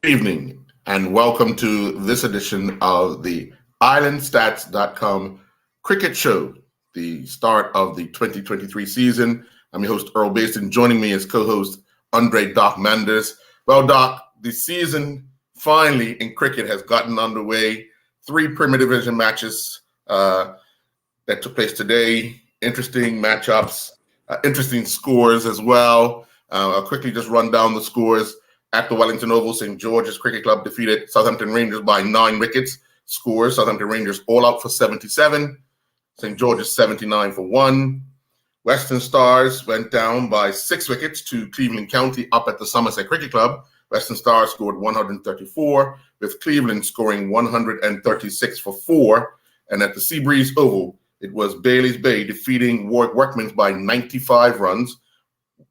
Evening, and welcome to this edition of the IslandStats.com Cricket Show, the start of the 2023 season. I'm your host, Earl Baston. Joining me as co-host, Andre Doc Manders. Well, Doc, the season finally in cricket has gotten underway. Three Premier Division matches that took place today. Interesting matchups, interesting scores as well. I'll quickly just run down the scores. At the Wellington Oval, St. George's Cricket Club defeated Southampton Rangers by 9 wickets. Scores: Southampton Rangers all out for 77. St. George's 79 for 1. Western Stars went down by 6 wickets to Cleveland County up at the Somerset Cricket Club. Western Stars scored 134, with Cleveland scoring 136 for 4. And at the Seabreeze Oval, it was Bailey's Bay defeating Warwick Workmen's by 95 runs.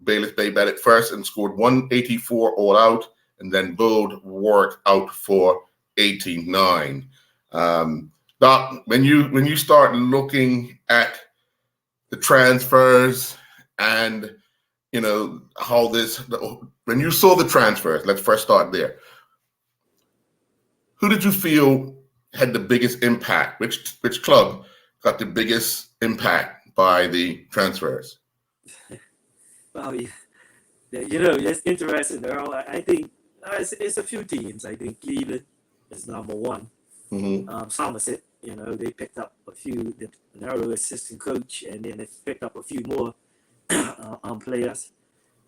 Bayless Bay batted first and scored 184 all out, and then bowled Warwick out for 89. Doc, when you start looking at the transfers and how when you saw the transfers, let's first start there. Who did you feel had the biggest impact? Which club got the biggest impact by the transfers? Well, it's interesting, Earl. I think it's a few teams. I think Cleveland is number one. Mm-hmm. Somerset, they picked up a few, the narrow assistant coach, and then they picked up a few more players.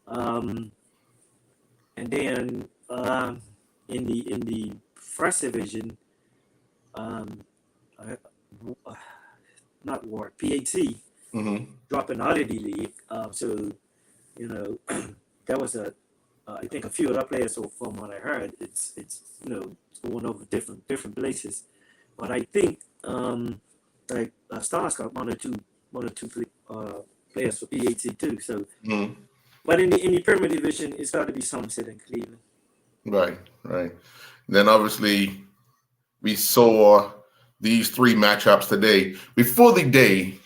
And then in the first division, not Warwick, PHC, dropping out of the league. So that was I think a few other players. So from what I heard, it's going over different places. But I think Stars got one or two players for PHC too. So, but in the Premier Division, it's got to be Somerset and Cleveland. Right. Then obviously we saw these three matchups today. Before the day,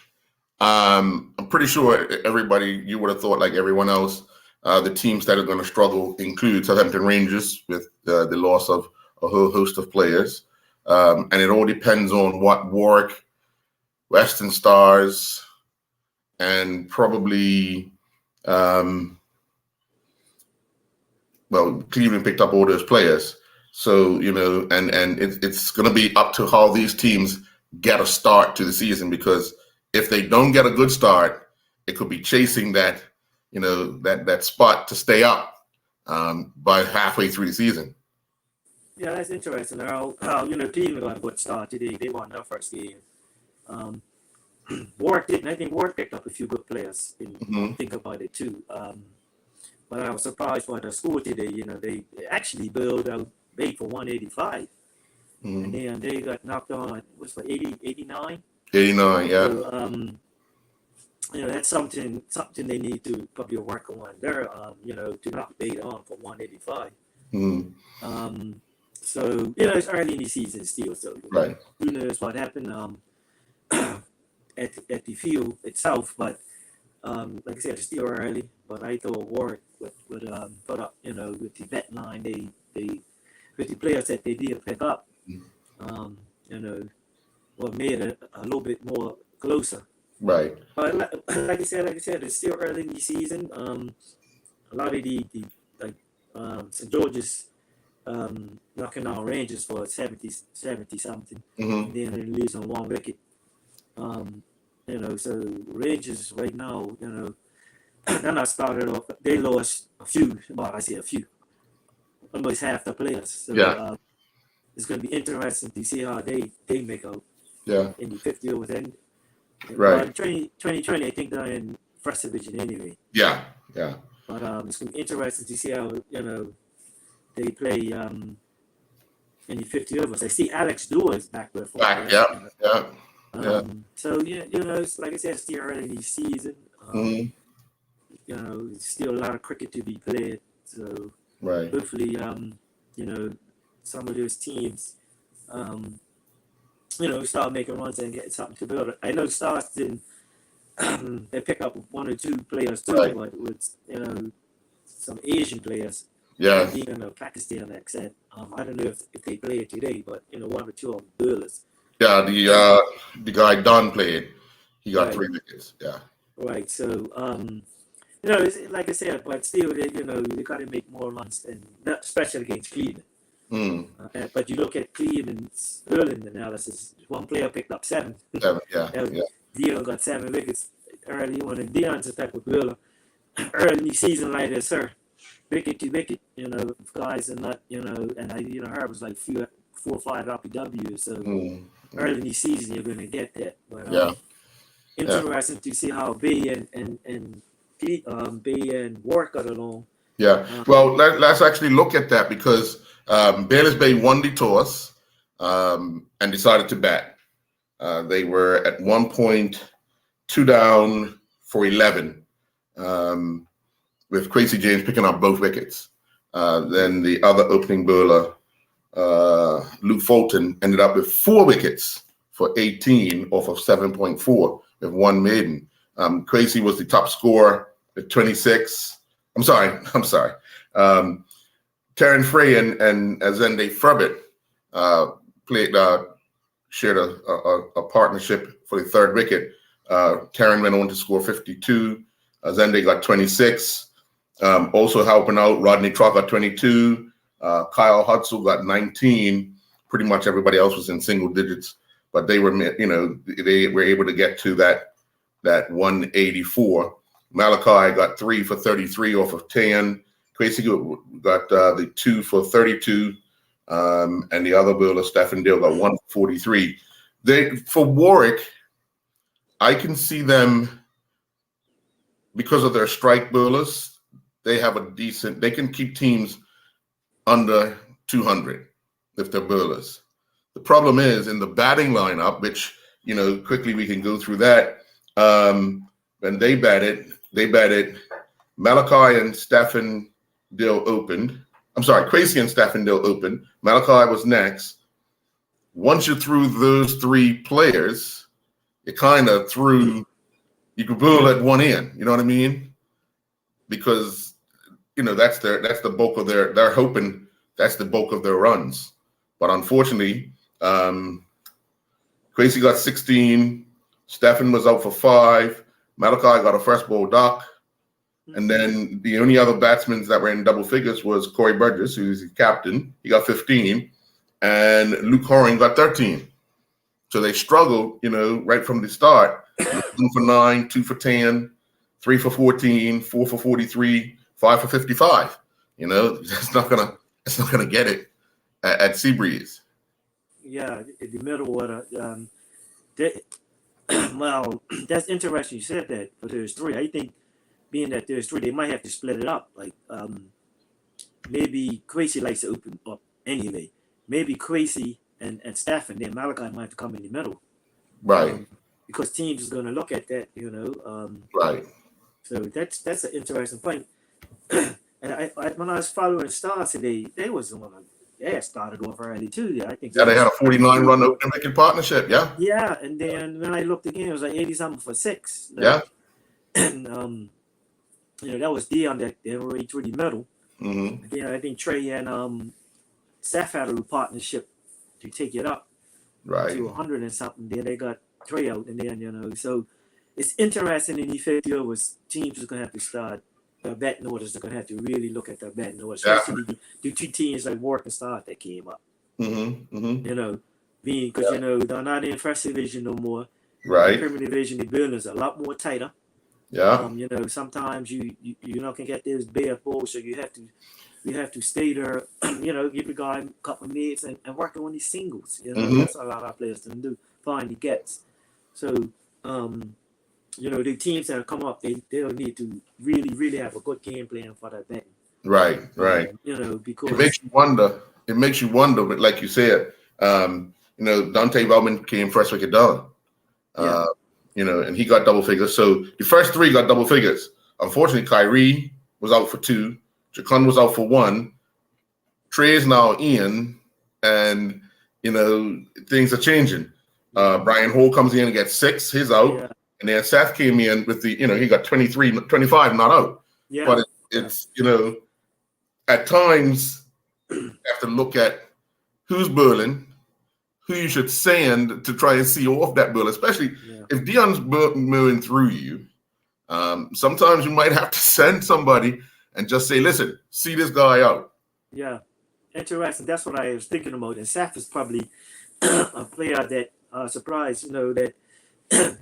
I'm pretty sure you would have thought, like everyone else, the teams that are going to struggle include Southampton Rangers with the loss of a whole host of players. And it all depends on what Warwick, Western Stars, and probably, Cleveland picked up all those players. So, and it's going to be up to how these teams get a start to the season, because if they don't get a good start, it could be chasing that spot to stay up by halfway through the season. Yeah, that's interesting. Cleveland got a good start today. They won their first game. Warwick didn't. I think Warwick picked up a few good players. Think about it too. But I was surprised by the score today. They actually bowled out bait for 185. And then they got knocked on. It was for 89. 89, yeah. So, that's something they need to probably work on there. To knock bait on for 185. So it's early in the season still. So right. Who knows what happened at the field itself? But like I said, it's still early. But I thought Warwick would put up, with the vet line, they with the players that they did pick up, made it a little bit more closer. Right. But like I said, it's still early in the season. A lot of the St. George's knocking out Rangers for 70 something, and then they lose on 1 wicket. So Rangers right now, they're not started off. They lost a few. Well, I say a few. Almost half the players. So it's going to be interesting to see how they make out. Yeah. In the 50 overs end. Right. 2020, I think they're in first division anyway. Yeah. But it's going to be interesting to see how they play in the 50 overs. I see Alex Dewar is back with. Yeah. So it's like I said, it's still early in the season. Still a lot of cricket to be played. So right. Hopefully, some of those teams, start making runs and get something to build. I know Stars didn't they pick up 1 or 2 players too, right. But with some Asian players Yeah. Pakistan accent. I don't know if they play it today, but one or two of the bowlers. Yeah, the guy Don played. He got Right. 3 wickets. Yeah. Right. So it's, like I said, but still, they got to make more runs, and especially against Cleveland. Mm. But you look at Cleveland's early analysis. One player picked up 7. 7. Yeah. Yeah. Dion got 7 wickets early on, and Dion's attack with Wheeler early in the season like this, sir. Wicket to wicket, guys are not, and Herb was like 4 or 5 RPWs. So early in the season, you're going to get that. But interesting to see how Bay and Warwick got along. Yeah. Well, let's actually look at that because Bayless Bay won the toss and decided to bat. They were at 1 point 2 down for 11. With Quincy James picking up both wickets. Then the other opening bowler, Luke Fulton, ended up with 4 wickets for 18 off of 7.4 with 1 maiden. Quincy was the top scorer with 26. I'm sorry. Terran Frey and Azende Frubbit shared a partnership for the 3rd wicket. Terran went on to score 52. Azende got 26. Also helping out, Rodney Trott got 22. Kyle Hudson got 19. Pretty much everybody else was in single digits, but they were, they were able to get to that 184. Malachi got 3 for 33 off of 10. Quincy got the 2 for 32, and the other bowler, Stephen Dill, got 1 for 43. For Warwick, I can see them because of their strike bowlers. They have they can keep teams under 200 if they're bowlers. The problem is in the batting lineup, which, quickly we can go through that. When they batted, Malachi and Stephen Dill opened. I'm sorry, Quincy and Stephen Dill opened. Malachi was next. Once you threw those 3 players, it kind of you could bowl at one end. You know what I mean? Because that's the bulk of they're hoping that's the bulk of their runs. But unfortunately, Quincy got 16, Stephen was out for 5, Malachi got a first ball duck, and then the only other batsmen that were in double figures was Corey Burgess, who's the captain. He got 15, and Luke Horing got 13. So they struggled, right from the start. 1 for 9, 2 for 10, 3 for 14, 4 for 43. 5 for 55. It's not gonna get it at Seabreeze. Yeah, in the middle of well, that's interesting. You said that, but there's 3. I think being that there's 3, they might have to split it up. Like maybe Quincy likes to open up anyway. Maybe Quincy and Stephen, then Malachi might have to come in the middle. Right. Because teams is gonna look at that, Right. So that's an interesting point. And when I was following Stars today, they started off early too. I think. Yeah, they had a 49-run open wicket partnership. Yeah. Yeah, and then when I looked again, it was like 80-something for 6. Yeah. And that was Dion that they were through the middle. Mm-hmm. I think Trey and Seth had a partnership to take it up to 100 and something. Then they got Trey out, and then so it's interesting in the 50 overs. Teams are gonna have to start. Batting orders, they're going to have to really look at their batting orders, especially the 2 teams like Warwick and Stars that came up. Because they're not in first division no more. Right. Premier division, the buildings are a lot more tighter. Yeah. Sometimes you can get those bare balls, so you have to stay there. Give the guy a couple of minutes and work on these singles. That's a lot of players can do. Find the gets. So. The teams that come up, they'll need to really, really have a good game plan for that batting. Right. Because it makes you wonder, but like you said, Dante Bowman came first wicket down. And he got double figures. So the first 3 got double figures. Unfortunately, Kyrie was out for 2. Jacon was out for 1. Trey is now in, and things are changing. Brian Hall comes in and gets 6. He's out. Yeah. And then Seth came in with he got 25 not out. Yeah. But it's at times you have to look at who's burling, who you should send to try and see off that burl, especially if Deion's mowing through you. Sometimes you might have to send somebody and just say, listen, see this guy out. Yeah, interesting. That's what I was thinking about. And Saf is probably a player that surprised, that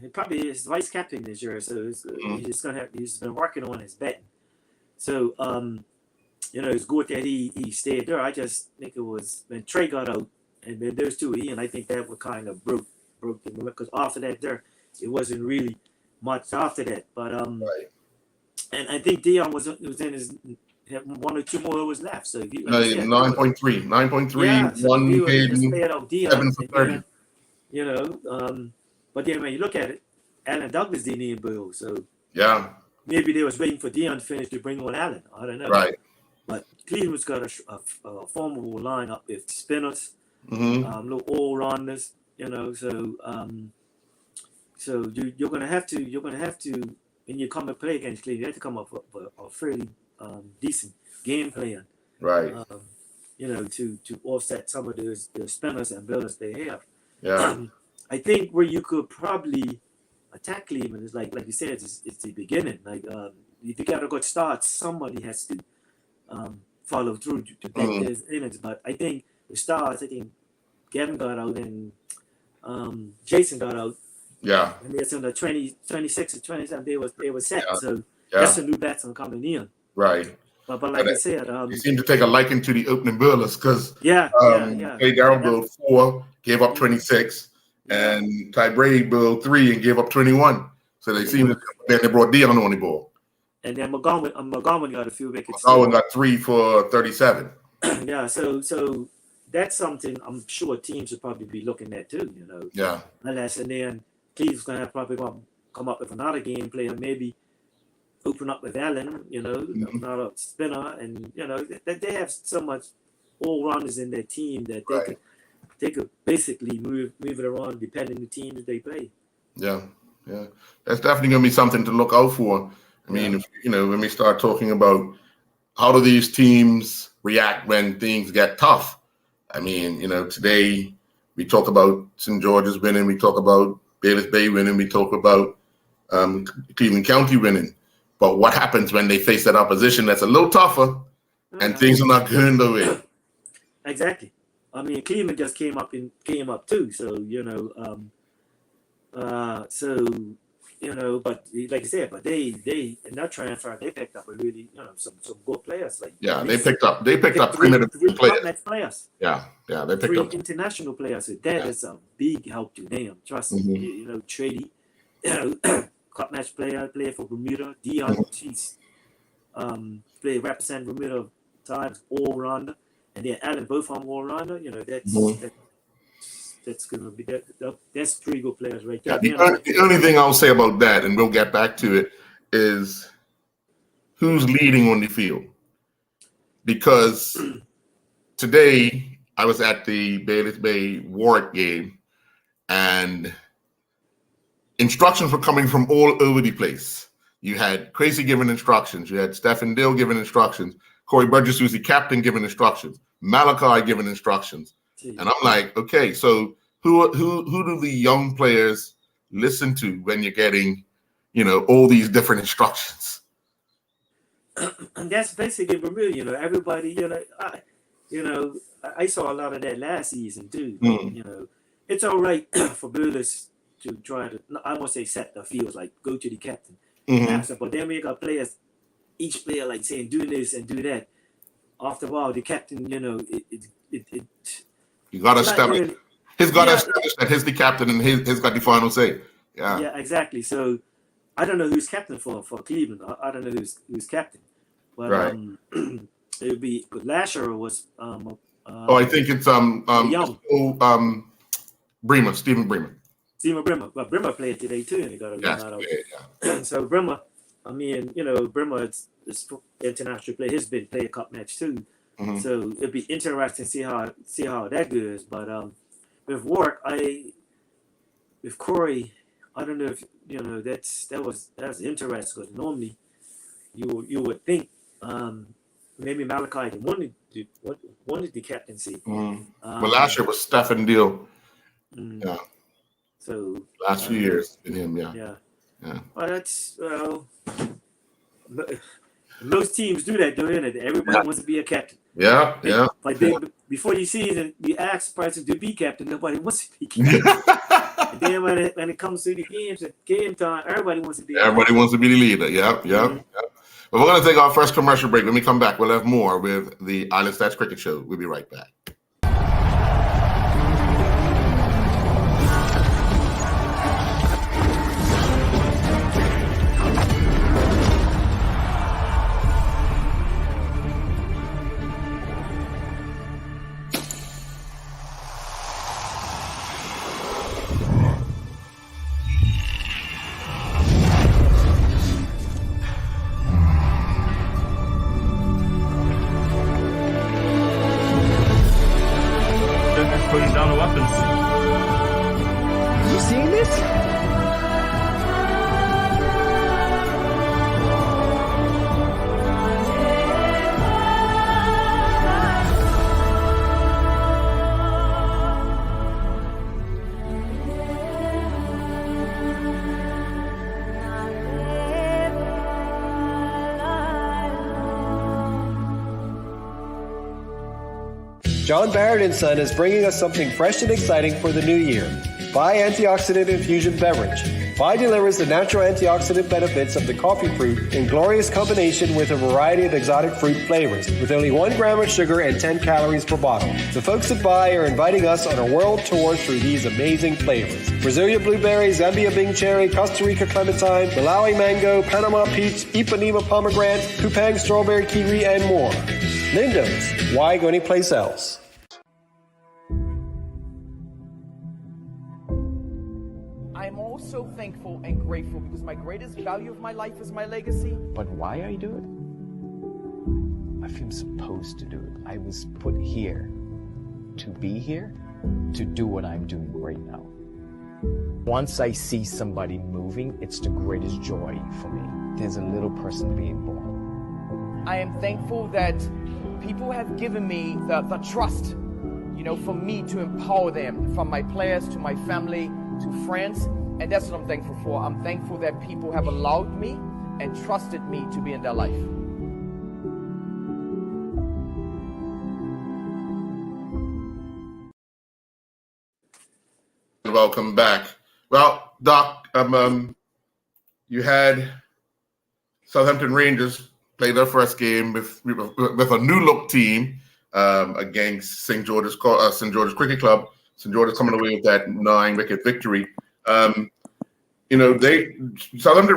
he probably is vice captain this year. So he's been working on his betting. So, it's good that he stayed there. I just think it was when Trey got out and then those two in, I think that would kind of broke him, because after that it wasn't really much after that. But right. And I think Deion was in his one or two more was left. So if you 9.3, so one Deion, Seven for 30. But then when you look at it, Allen Douglas didn't even bowl. So yeah, maybe they was waiting for Deion to finish to bring on Allen. I don't know. Right. But Cleveland's got a formidable lineup with spinners, little all-rounders, so you're gonna have to when you come and play against Cleveland, you have to come up with a fairly decent game plan, right? To offset some of the spinners and builders they have. Yeah, I think where you could probably attack Cleveland is like you said, it's the beginning. Like if you got a good start, somebody has to follow through to take his innings. But I think the stars, Gavin got out and Jason got out. Yeah. And it's in the 26 or 27, they were set. Yeah. So that's a new batsman coming in. Right. But like I said, he seemed to take a liking to the opening bowlers because Hey Darrell bowled 4, gave up 26, and Ty Brady bowled 3 and gave up 21. So they seemed to then they brought Deion on the ball. And then McGowan got a few wickets. McGowan got 3 for 37. Yeah, so that's something I'm sure teams will probably be looking at too, Yeah. Unless and then Cleveland's probably going to come up with another game player, maybe open up with Allen, another spinner, and they have so much all-rounders in their team that they could basically move it around depending on the team that they play. Yeah, that's definitely going to be something to look out for. I mean, when we start talking about how do these teams react when things get tough. I mean, today we talk about St. George's winning, we talk about Bayless Bay winning, we talk about Cleveland County winning. But what happens when they face that opposition that's a little tougher and things are not going their way? Exactly. I mean, Cleveland just came up too. So, but like you said, but they in that transfer they picked up a really some good players. They picked up 3 players. Yeah, they picked 3 up international players. So that is a big help to them. Trust me. Trady, cup match player for Bermuda. Deion, she's represent Bermuda times all rounder, and then Allen both on all rounder. That's going to be that's 3 good players right there. The only thing I'll say about that, and we'll get back to it, is who's leading on the field. Because today I was at the Bayless Bay Warwick game, and instructions were coming from all over the place. You had Crazy giving instructions. You had Stephen Dill giving instructions. Corey Burgess, who's the captain, giving instructions. Malachi giving instructions. And I'm like, okay, so who do the young players listen to when you're getting, all these different instructions? And that's basically Bermuda. Everybody, I saw a lot of that last season too. It's all right for builders to try to, I won't say set the fields, like go to the captain. But then we got players, each player like saying do this and do that. After a while, the captain, you got to establish. He's got to establish that he's the captain and he's got the final say. Yeah. Yeah, exactly. So I don't know who's captain for Cleveland. I don't know who's captain. But it would be. But Lasher was. I think it's Bremer, Stephen Bremer. Stephen Bremer. But Bremer played today too, and he got a run out of it. So Bremer, Bremer is international player. He's been playing a cup match too. So it'd be interesting to see how that goes. But with Warwick, with Corey, I don't know if that was interesting because normally you would think maybe Malachi wanted the captaincy. Well, last year was Stefan Deal. Yeah. So last few years in him, yeah. Well, that's most teams do that, don't they? Everybody wants to be a captain. Yeah. But before you see you ask person to be captain, nobody wants to be captain. And then when it comes to the game time, everybody wants to be. Everybody wants to be the leader. Yep. But we're going to take our first commercial break. When we come back, we'll have more with the Island Stats Cricket Show. We'll be right back. Putting down the weapons. You seeing this? John Barrett & Son is bringing us something fresh and exciting for the new year. Vi Antioxidant Infusion Beverage. Vi delivers the natural antioxidant benefits of the coffee fruit in glorious combination with a variety of exotic fruit flavors, with only 1 gram of sugar and 10 calories per bottle. The folks at Vi are inviting us on a world tour through these amazing flavors. Brasilia blueberry, Zambia Bing cherry, Costa Rica clementine, Malawi mango, Panama peach, Ipanema pomegranate, Kupang strawberry kiwi, and more. Lindo's. Why go anyplace else? I'm also thankful and grateful because my greatest value of my life is my legacy. But why I do it? I feel supposed to do it. I was put here to be here, to do what I'm doing right now. Once I see somebody moving, it's the greatest joy for me. There's a little person being born. I am thankful that people have given me the trust, for me to empower them, from my players to my family to friends, and that's what I'm thankful for. I'm thankful that people have allowed me and trusted me to be in their life. Welcome back. Well, Doc, you had Southampton Rangers play their first game with a new look team against St. George's Cricket Club. St. George's coming away with that 9-wicket victory. Southampton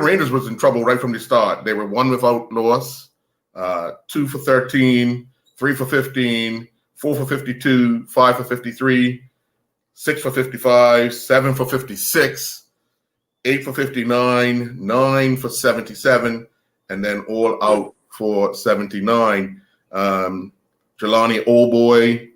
Rangers was in trouble right from the start. They were 1 without loss, 2 for 13, 3 for 15, 4 for 52, 5 for 53, 6 for 55, 7 for 56, 8 for 59, 9 for 77, and then all out for 79. Jelani Oldboy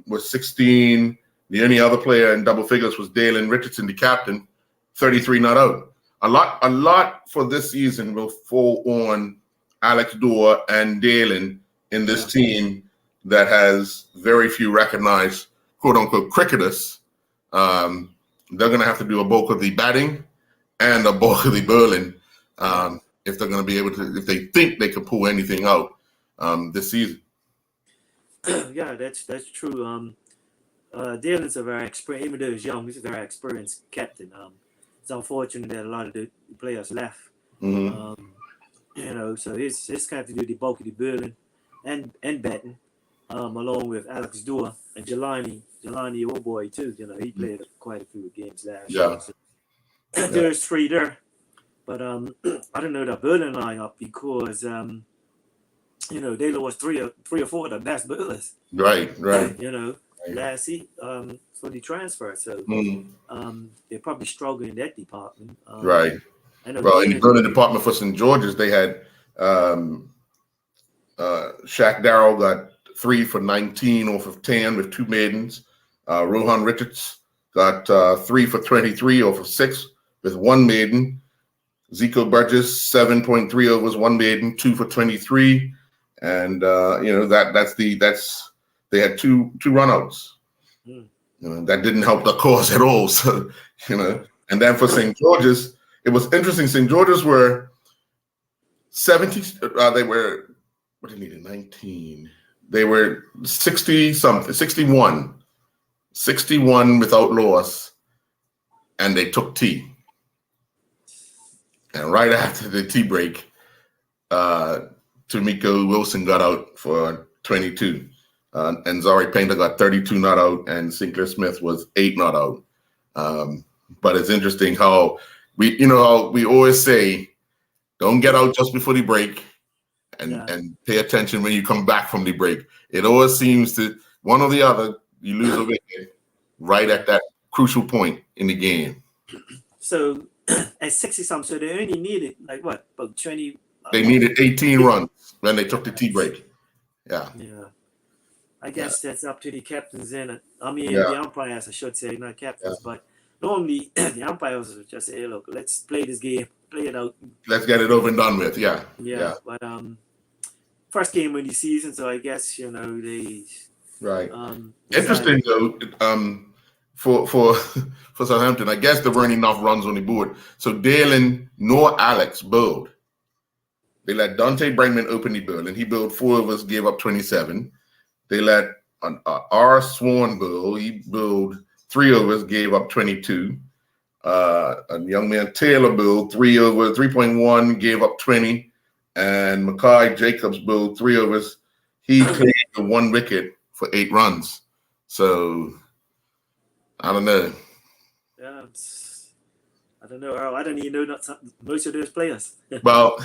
was 16. The only other player in double figures was Dalen Richardson, the captain, 33 not out. A lot for this season will fall on Alex Dorr and Dalen in this team that has very few recognized quote-unquote cricketers. They're going to have to do a bulk of the batting and a bulk of the bowling if they're going to be able to, if they think they can pull anything out this season. Yeah, that's true. Dalen's a very experienced, even though he's young, he's a very experienced captain. It's unfortunate that a lot of the players left. Mm-hmm. So he's kind of to do the bulk of the bowling and batting, along with Alex Dorr and Jelani Oldboy too. He played quite a few games last year. So there's 3 there. But I don't know the bowling lineup because they lost 3 or 4 of the best bowlers. Right. Last seat for the transfer. So they're probably struggling in that department. Right. Well, in the bowling department for St. George's, they had Shaq Darrell got 3 for 19 off of 10 with 2 maidens. Rohan Richards got 3 for 23 off of 6 with 1 maiden. Zico Burgess, 7.3 overs, 1 maiden, 2 for 23. and that's they had two runouts. That didn't help the cause at all. So and then for St. George's, it was interesting. St. George's were 70. They were what they needed 19. They were 60 something, 61 without loss, and they took tea. And right after the tea break, Tamiko Wilson got out for 22. And Zari Painter got 32 not out, and Sinclair Smith was 8 not out. But it's interesting how we always say, don't get out just before the break, and pay attention when you come back from the break. It always seems to one or the other, you lose a wicket right at that crucial point in the game. So at 60-something, so they only needed about 20. They needed 18 runs when they took the tea break. Yeah. I guess that's up to the captains and the umpires, I should say, not captains, but normally the umpires would just say, hey, look, let's play this game, play it out. Let's get it over and done with. Yeah. But first game of the season, so I guess they right. Interesting though, for Southampton, I guess there weren't enough runs on the board, so Dalen nor Alex bowled. They let Dante Bregman open the bowl, and he bowled 4 overs, gave up 27. They let R. Swan bowl. He bowled 3 overs, gave up 22. A young man Taylor bowled 3 overs, 3.1, gave up 20. And Mackay Jacobs bowled 3 overs. He cleared the 1 wicket for 8 runs. So I don't know. Yeah, I don't know, Earl. I don't even know most of those players. Well,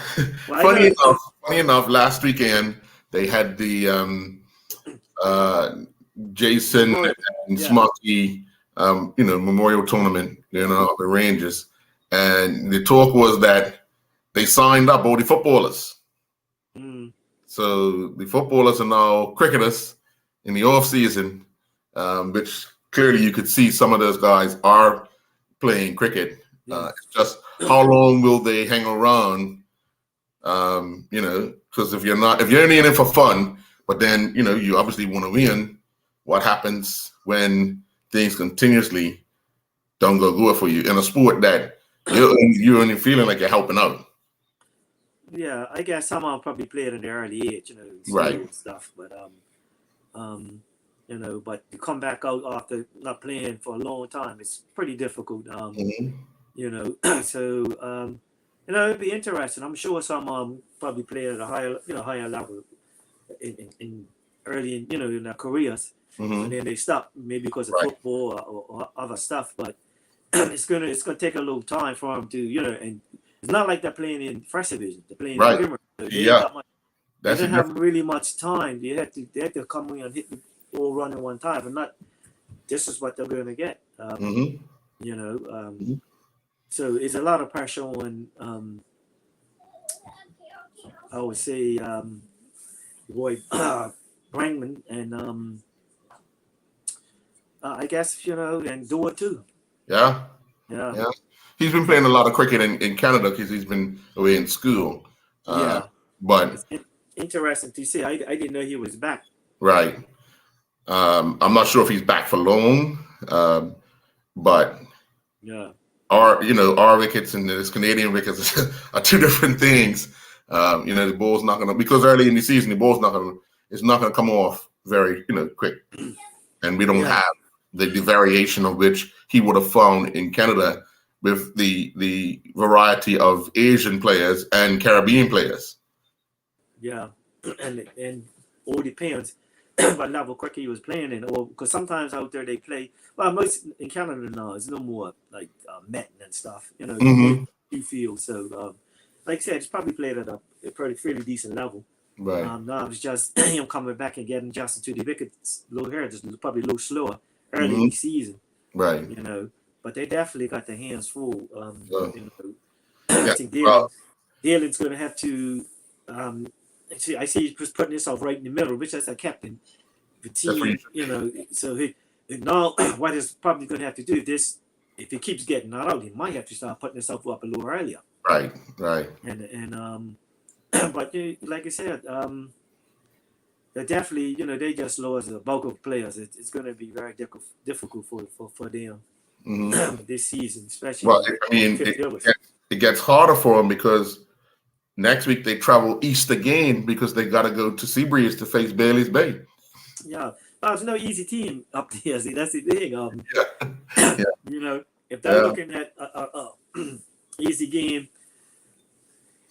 funny enough, last weekend they had the Jason and Smarty, memorial tournament, the Rangers, and the talk was that they signed up all the footballers. So the footballers are now cricketers in the off season, which clearly you could see some of those guys are playing cricket. It's just how long will they hang around? Because if you're only in it for fun, but then, you obviously want to win, what happens when things continuously don't go good for you in a sport that you're only feeling like you're helping out? Yeah, I guess some of them probably played at the early age, right, and stuff. But but to come back out after not playing for a long time, it's pretty difficult. So it'd be interesting. I'm sure some probably played at a higher level in early in their careers, and then they stop maybe because of football or other stuff. But it's gonna take a little time for them to and it's not like they're playing in first division. They're playing in Premier. They don't have really much time. They have to come in and hit the ball run in one time, and not this is what they're going to get. So it's a lot of pressure on. I would say boy Bregman and I guess and Dewar too. Yeah. He's been playing a lot of cricket in Canada because he's been away in school. But it's interesting to see. I didn't know he was back. Right. I'm not sure if he's back for long, but our wickets and his Canadian wickets are 2 different things. The ball's not gonna, because early in the season the ball's not gonna come off very quick, and we don't have the variation of which he would have found in Canada with the variety of Asian players and Caribbean players. Yeah, and all depends what level cricket he was playing in, or because sometimes out there they play. Well, most in Canada now it's no more like Met and stuff. You feel so. Like I said, it's probably played at a fairly decent level. Right. Now it's just him coming back and getting adjusted to the wickets. Little here, just probably a little slower early in the season. Right. But they definitely got their hands full. I think Dalen's going to have to. I see he's putting himself right in the middle, which is a captain. The team, so now what he's probably going to have to do if he keeps getting not out, he might have to start putting himself up a little earlier. Right. And but like I said, But definitely, they just lost the bulk of players. It's going to be very difficult for them this season, especially. Well, I mean, it gets harder for them because next week they travel east again because they got to go to Seabreeze to face Bailey's Bay. Yeah, there's no easy team up there. See, that's the thing. If they're looking at easy game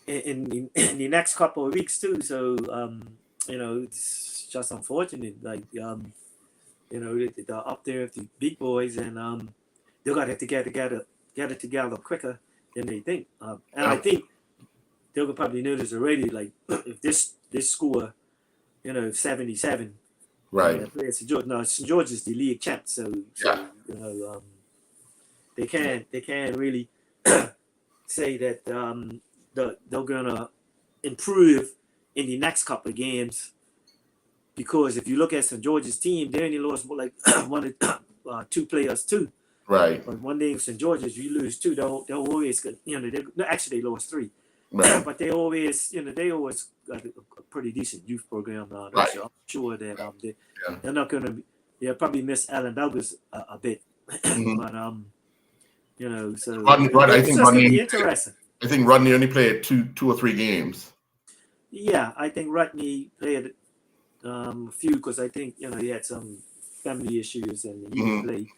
in the next couple of weeks too, so it's just unfortunate. Like they're up there with the big boys, and they're gonna have to get it together quicker than they think. And I think they'll probably notice already. Like if this score, 77. Right. St. George. No, St. George is the league champ, so they can't really say that they're gonna improve in the next couple of games, because if you look at St. George's team, they only lost like one or two players too. Right. But one day St. George's, you lose two, they'll always they lost three. Right. But they always got a pretty decent youth program now. Right. So I'm sure that they're not going to be. They'll probably miss Alan Douglas a bit, but so Rodney, I think Rodney. Interesting. I think Rodney only played two or three games. Yeah, I think Rodney played a few because I think he had some family issues and he didn't play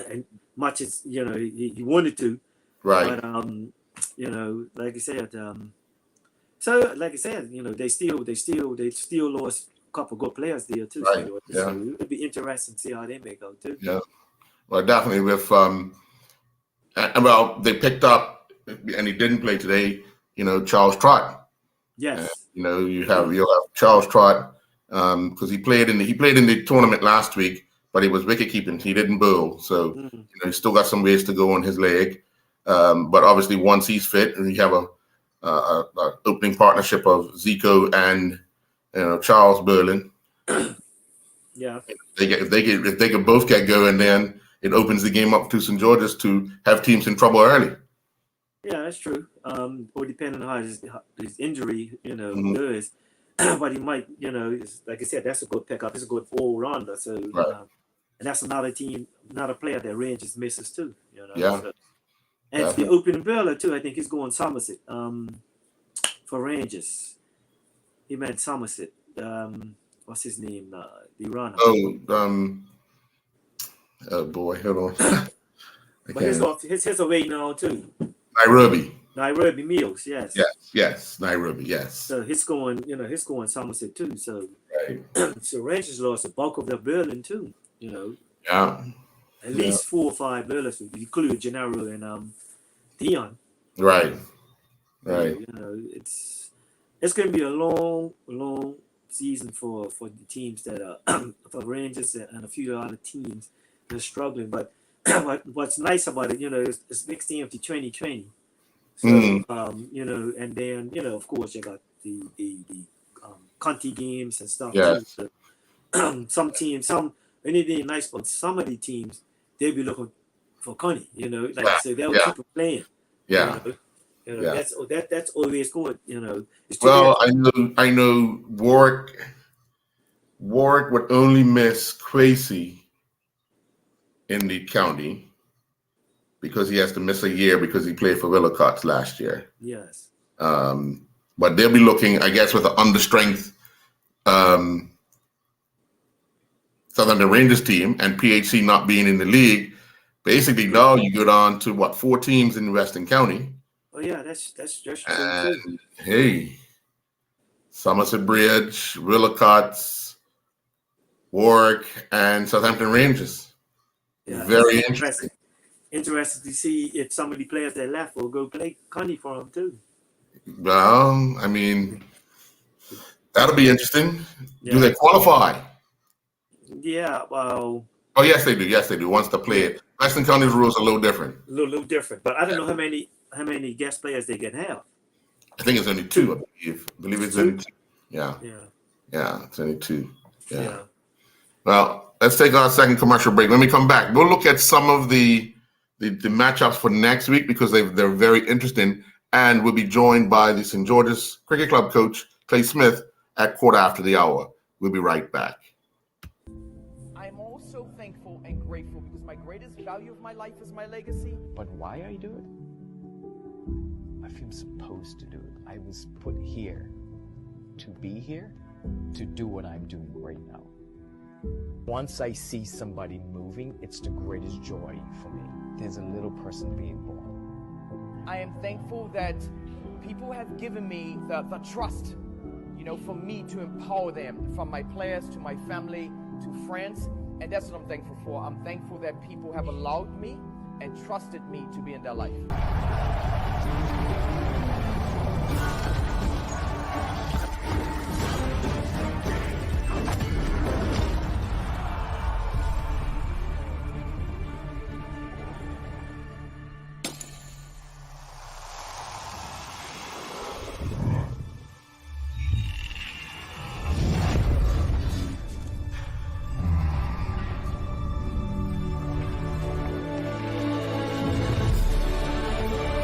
and much as he wanted to. Right. But like I said, they still lost a couple good players there too. Right. So it would be interesting to see how they may go too. Yeah. Well, definitely with they picked up, and he didn't play today. Charles Trott. Yes. You'll have Charles Trott because he played in the tournament last week, but he was wicket keeping. He didn't bowl, so he's still got some ways to go on his leg. But obviously, once he's fit, and you have a opening partnership of Zico and Charles Berlin. Yeah. If they can both get going, then it opens the game up to St. George's to have teams in trouble early. Yeah, that's true. Or depending on how his injury, does. But he might, like I said, that's a good pickup. It's a good all-rounder. So, Right. And that's another player that Rangers misses too. Yeah. So, and the opening bowler too, I think he's going Somerset for Rangers. He meant Somerset. What's his name? The runner. Oh boy, hold on. But his away now too. Nairobi Mills, yes. Yes, Nairobi, yes. So he's going Somerset too. So Right. so Rangers lost the bulk of their bowling too. Yeah. At least 4 or 5 bowlers, including Gennaro and Dion. Right. Right. It's going to be a long season for the teams that are for Rangers and a few other teams that are struggling. But what's nice about it, it's mixed in with the 2020. So and then of course you got the county games and stuff. Yes. Too. So, some teams, anything nice, but some of the teams they'll be looking for Connie. So they'll keep playing. Yeah. That's always good. Well, I know Warwick would only miss Quasey in the county because he has to miss a year because he played for Willicots last year. Yes. But they'll be looking, I guess, with an understrength Southern Rangers team and PHC not being in the league. Basically, now you go down to 4 teams in Western County. Oh yeah, that's true. And hey, Somerset Bridge, Willicots, Warwick, and Southampton Rangers. Yeah, Very interesting. Interesting to see if some of the players that left will go play Connie for them too. Well, I mean, that'll be interesting. Yeah. Do they qualify? Yeah, well. Oh, yes, they do. Yes, they do. Once they play it. Western County's rules are a little different. A little different, but I don't know how many guest players they can have. I think it's only 2. I believe it's only 2. Yeah. Yeah, it's only 2. Yeah. Well, let's take our second commercial break. When we come back, we'll look at some of the matchups for next week because they're very interesting, and we'll be joined by the St. George's Cricket Club coach Clay Smith at 1/4 after the hour. We'll be right back. I'm also thankful and grateful because my greatest value of my life is my legacy. But why I do it? I feel supposed to do it. I was put here to be here, to do what I'm doing right now. Once I see somebody moving, it's the greatest joy for me. There's a little person being born. I am thankful that people have given me the trust, for me to empower them, from my players to my family to friends. And that's what I'm thankful for. I'm thankful that people have allowed me and trusted me to be in their life.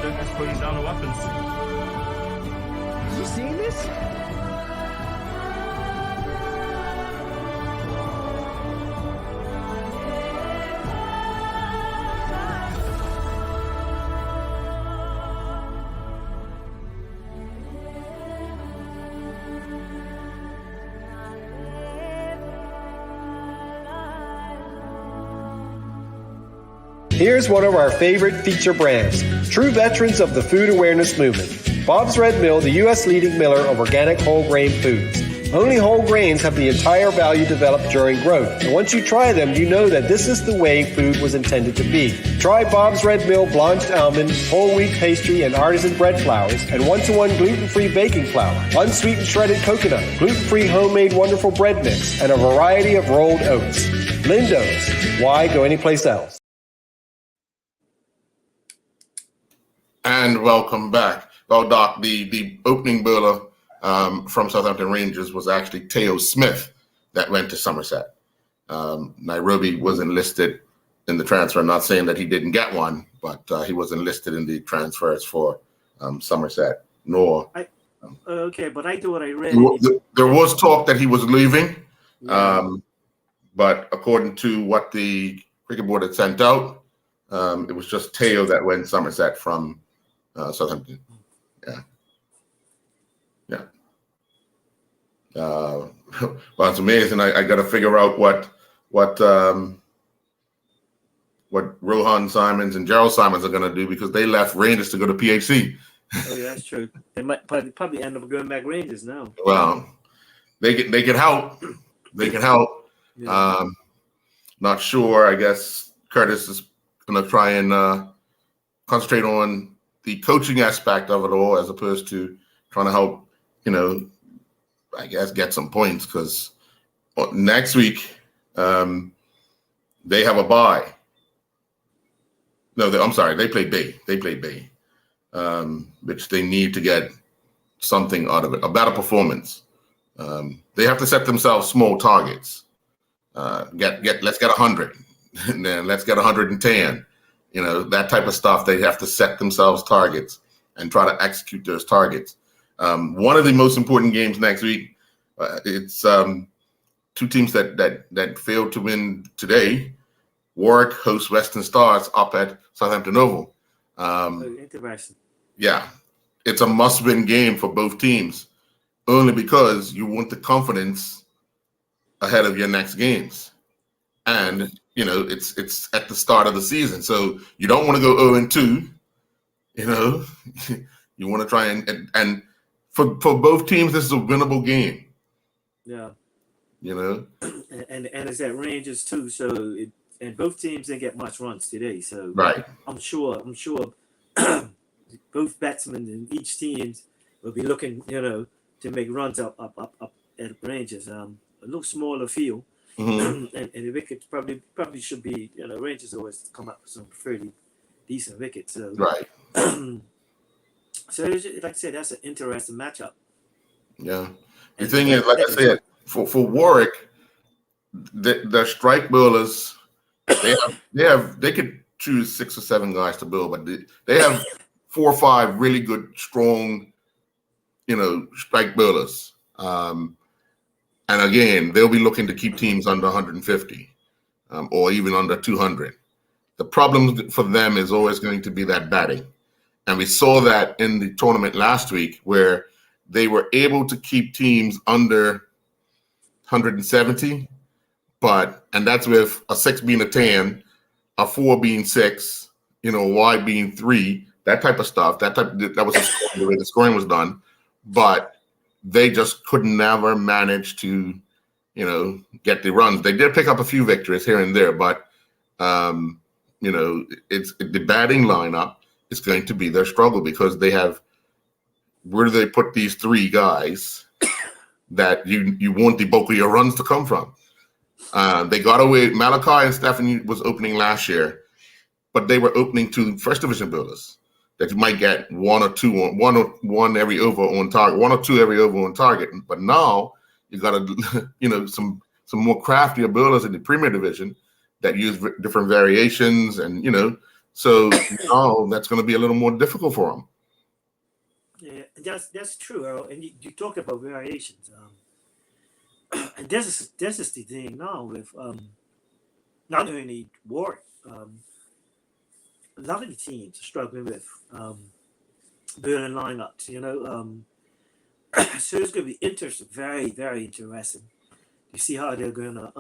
Joker's putting down the weapons. You seen this? Here's one of our favorite feature brands, true veterans of the food awareness movement. Bob's Red Mill, the U.S. leading miller of organic whole grain foods. Only whole grains have the entire value developed during growth. And once you try them, you know that this is the way food was intended to be. Try Bob's Red Mill blanched almond, whole wheat pastry, and artisan bread flours, and 1-to-1 gluten-free baking flour, unsweetened shredded coconut, gluten-free homemade wonderful bread mix, and a variety of rolled oats. Lindo's. Why go anyplace else? And welcome back. Well, Doc, the opening bowler from Southampton Rangers was actually Teo Smith that went to Somerset. Nairobi was enlisted in the transfer. I'm not saying that he didn't get one, but he was enlisted in the transfers for Somerset. Okay, but I thought I read There was talk that he was leaving, Yeah. but according to what the cricket board had sent out, it was just Teo that went Somerset from Southampton. Yeah. Well, it's amazing. I got to figure out what Rohan Simons and Gerald Simons are going to do, because they left Rangers to go to PHC. Oh, yeah, that's true. They might probably end up going back Rangers now. Well, they could help. They can help. Yeah. Not sure. I guess Curtis is going to try and concentrate on the coaching aspect of it all, as opposed to trying to help, I guess, get some points, because next week they have a bye. No, I'm sorry. They play Bay. Which they need to get something out of it, a better performance. They have to set themselves small targets. Let's get 100, and then let's get 110. That type of stuff. They have to set themselves targets and try to execute those targets. One of the most important games next week, it's two teams that failed to win today. Warwick hosts Western Stars up at Southampton Oval. Interesting. Yeah, it's a must-win game for both teams, only because you want the confidence ahead of your next games. And, it's at the start of the season, so you don't want to go 0-2. You want to try and for both teams, this is a winnable game. Yeah. And And it's at Rangers too, so and both teams didn't get much runs today, so right. I'm sure both batsmen in each team will be looking, to make runs up at Rangers. A little smaller field, Mhm. and the wickets probably should be, Rangers always come up with some fairly decent wickets. So Right. so like I said, that's an interesting matchup. Yeah. The thing is, like I said, for Warwick, the strike bowlers, they could choose 6 or 7 guys to bowl, but they have 4 or 5 really good, strong, strike bowlers. And again, they'll be looking to keep teams under 150 or even under 200. The problem for them is always going to be that batting. And we saw that in the tournament last week where they were able to keep teams under 170, and that's with a 6 being a 10, a 4 being 6, a wide being 3, that type of stuff. That was the way the scoring was done. But they just could never manage to, get the runs. They did pick up a few victories here and there, but it's the batting lineup is going to be their struggle because they have, where do they put these 3 guys that you want the bulk of your runs to come from? They got away. Malachi and Stephanie was opening last year, but they were opening to first division builders that you might get 1 or 2 on one every over on target, 1 or 2 every over on target. But now you got to, some more craftier builders in the Premier Division that use different variations, and so now that's going to be a little more difficult for them. Yeah, that's true, Earl. And you talk about variations. And this is the thing now with not only Warwick. A lot of the teams are struggling with building lineups. So it's going to be very, very interesting. You see how they're going to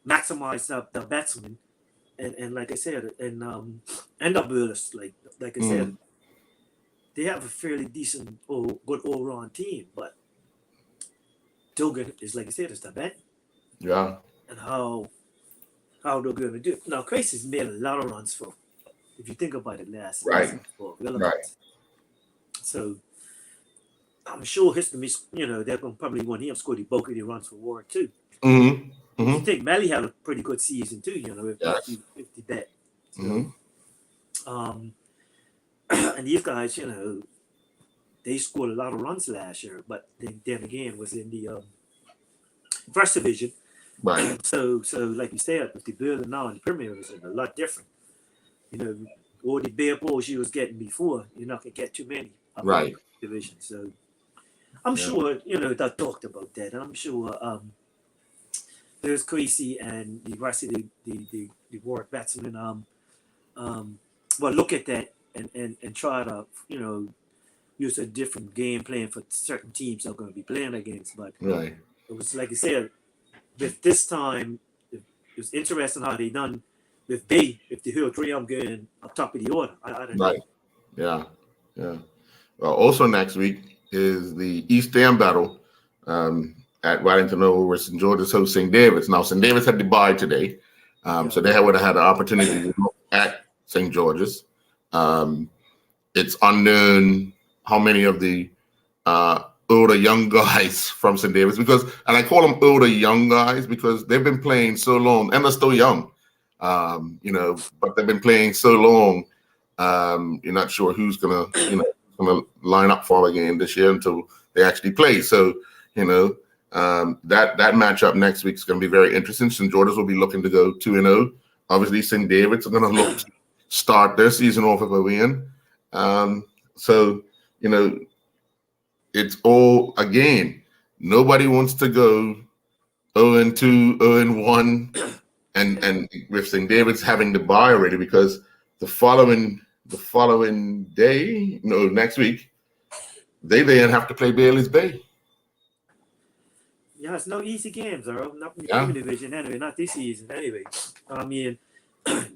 maximize the batsmen, and like I said, and the builders. Like I said, they have a fairly decent, good all-round team, but Dugan is, like I said, it's the bat. Yeah. And how they're going to do it. Now, Crazy's made a lot of runs for, if you think about it, last season for Willamette. Right. So I'm sure history, they're going to probably want him to score the bulk of the runs for Warwick too. Mm-hmm. Mm-hmm. I think Mally had a pretty good season too, if the bet. So, and these guys, they scored a lot of runs last year, but then again was in the first division. Right. So like you said, with the building now in the Premier is a lot different. All the bare balls you was getting before, you're not gonna get too many up in the division. So I'm sure they talked about that, and I'm sure there's Creasy and the rest of the Warwick batsmen look at that and try to use a different game plan for certain teams they're going to be playing against. But it was like you said, with this time, it was interesting how they done with Bay, if the Hill 3 going up top of the order. I don't know. Yeah. Well, also next week is the East End battle at Wellington Oval, where St. George's hosts St. David's. Now, St. David's had the bye today, so they would have had an opportunity to look at St. George's. It's unknown how many of the older young guys from St. David's, and I call them older young guys because they've been playing so long, and they're still young, but they've been playing so long. You're not sure who's gonna line up for the game this year until they actually play. So, that matchup next week is going to be very interesting. St. George's will be looking to go 2-0. Obviously, St. David's are going to look to start their season off with a win. So, it's all, again, nobody wants to go 0-2, 0-1, and with St. David's having the bye already, because the following day, next week, they then have to play Bailey's Bay. Yeah, it's no easy games, Earl. Not in the Premier Division anyway, not this season anyway. I mean,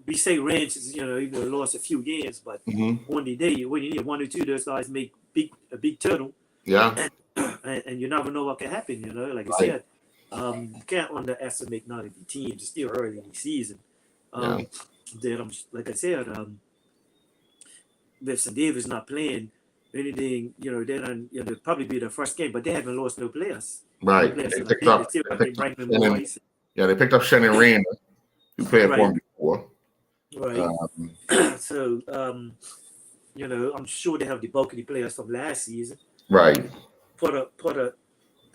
we say Ranch is, even lost a few games, but on the day when you need 1 or 2 of those guys make a big turtle. Yeah. And you never know what can happen, like I said. You can't underestimate none of the teams. It's still early in the season. Like I said, if St. David's not playing anything, they'll probably be their first game, but they haven't lost no players. Right. They picked up Shannon Rand, who played for them before. Right. So, I'm sure they have the bulk of the players from last season. Right. Put a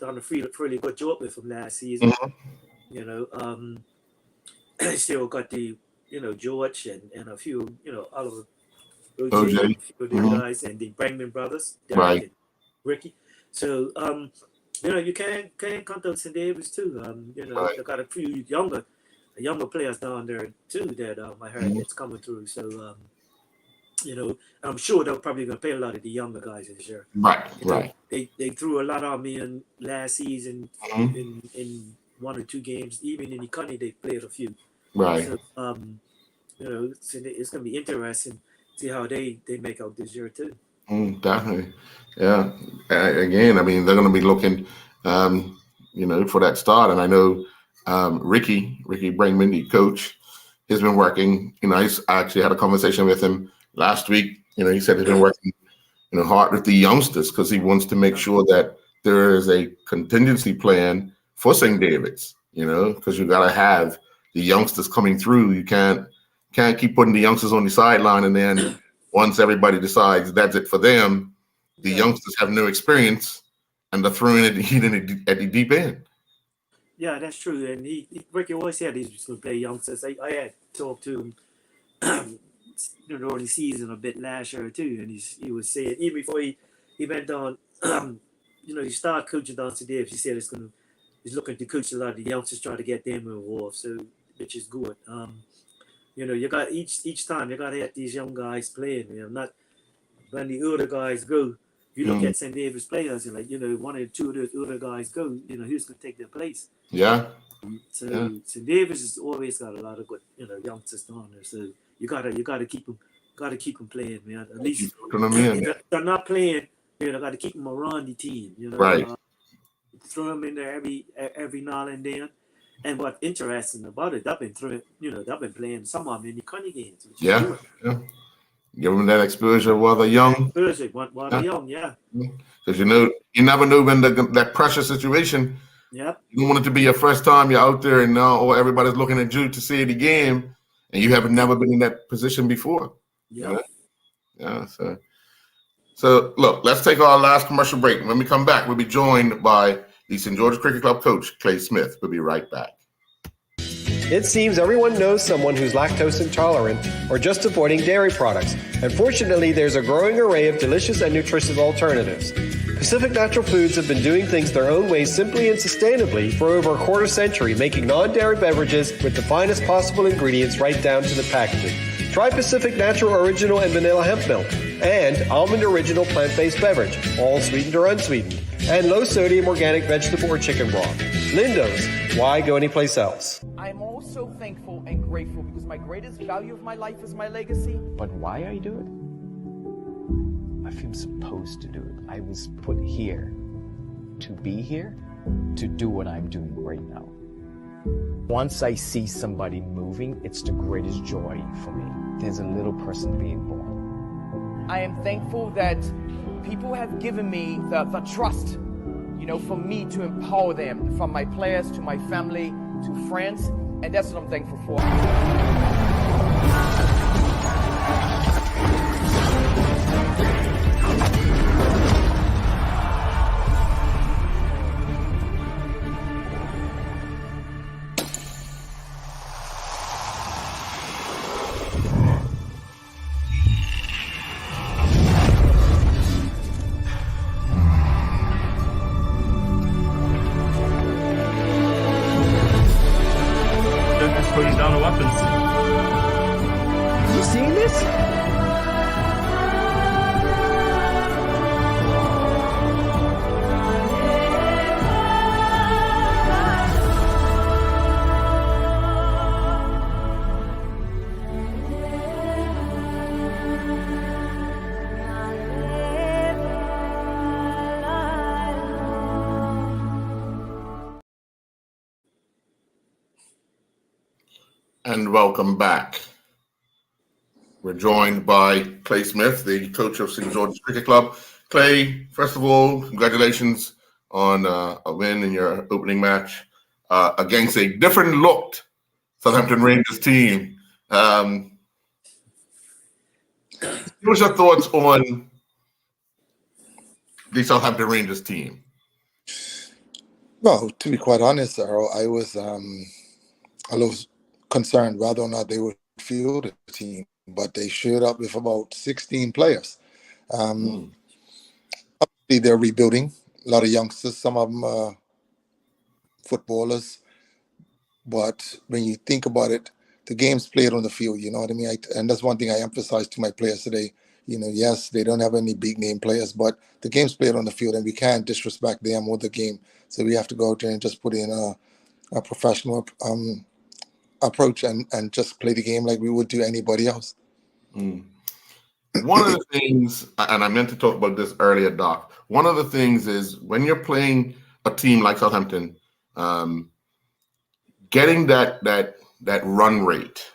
done a fairly good job with from last season. Still got the George and a few Oliver OJ. Guys and the Brangman brothers, Derek and Ricky. So you can't count out St. Davis too. Right. They got a few younger players down there too that I heard Mhm. that's coming through. So I'm sure they're probably gonna pay a lot of the younger guys this year. Right. You know, Right. they threw a lot on me in last season Mhm. in 1 or 2 games. Even in Iconi, they played a few. Right. So so it's gonna be interesting to see how they make out this year too. Definitely. Yeah. Again, I mean, they're going to be looking, for that start. And I know Ricky Brangman, coach, has been working. I actually had a conversation with him last week. He said he's been working, hard with the youngsters because he wants to make sure that there is a contingency plan for St. David's. Because you got to have the youngsters coming through. You can't keep putting the youngsters on the sideline and then once everybody decides that's it for them, the youngsters have no experience and they're throwing it at the deep end. Yeah, that's true. And Ricky always said he's just going to play youngsters. I had talked to him during the season a bit last year too, and he was saying even before he went down, he started coaching down today. He said he's looking to coach a lot of the youngsters, try to get them involved. So which is good. You got each time you got to have these young guys playing. Not when the older guys go. If you look at St. David's players, and one or two of those older guys go, who's going to take their place? Yeah. So St. David's has always got a lot of good, youngsters down there. So you gotta keep them playing, man. At least if they're not playing, got to keep them around the team. Right. Throw them in there every now and then. And what's interesting about it, they've been playing some of them in the Connie games. Yeah. Give them that exposure while they're young. While they're young, yeah. Because you never know when that pressure situation. Yeah. You don't want it to be your first time you're out there and now everybody's looking at you to see the game, and you have never been in that position before. Yeah. Yeah. So look, let's take our last commercial break. When we come back, we'll be joined by the St. George's Cricket Club coach, Clay Smith. We'll be right back. It seems everyone knows someone who's lactose intolerant or just avoiding dairy products. And fortunately, there's a growing array of delicious and nutritious alternatives. Pacific Natural Foods have been doing things their own way simply and sustainably for over a quarter century, making non-dairy beverages with the finest possible ingredients right down to the packaging. Try Pacific Natural Original and Vanilla Hemp Milk and Almond Original Plant-Based Beverage, all sweetened or unsweetened, and low-sodium organic vegetable or chicken broth. Lindo's, why go anyplace else? I'm also thankful and grateful because my greatest value of my life is my legacy. But why I do it? I feel supposed to do it. I was put here to be here, to do what I'm doing right now. Once I see somebody moving, it's the greatest joy for me. There's a little person being born. I am thankful that people have given me the trust, for me to empower them, from my players to my family to friends, and that's what I'm thankful for. Putting down the weapons. You seeing this? And welcome back. We're joined by Clay Smith, the coach of St. George's Cricket Club. Clay, first of all, congratulations on a win in your opening match against a different looked Southampton Rangers team. What was your thoughts on the Southampton Rangers team? Well, to be quite honest, Earl, I was a little concerned whether or not they would field the team, but they showed up with about 16 players. Obviously, they're rebuilding. a lot of youngsters, some of them footballers. But when you think about it, the game's played on the field, you know what I mean? And that's one thing I emphasize to my players today. You know, yes, they don't have any big name players, but the game's played on the field and we can't disrespect them or the game. So we have to go out there and just put in a professional approach and just play the game like we would do anybody else. Mm. One of the things, and I meant to talk about this earlier, Doc, one of the things is when you're playing a team like Southampton, getting that run rate,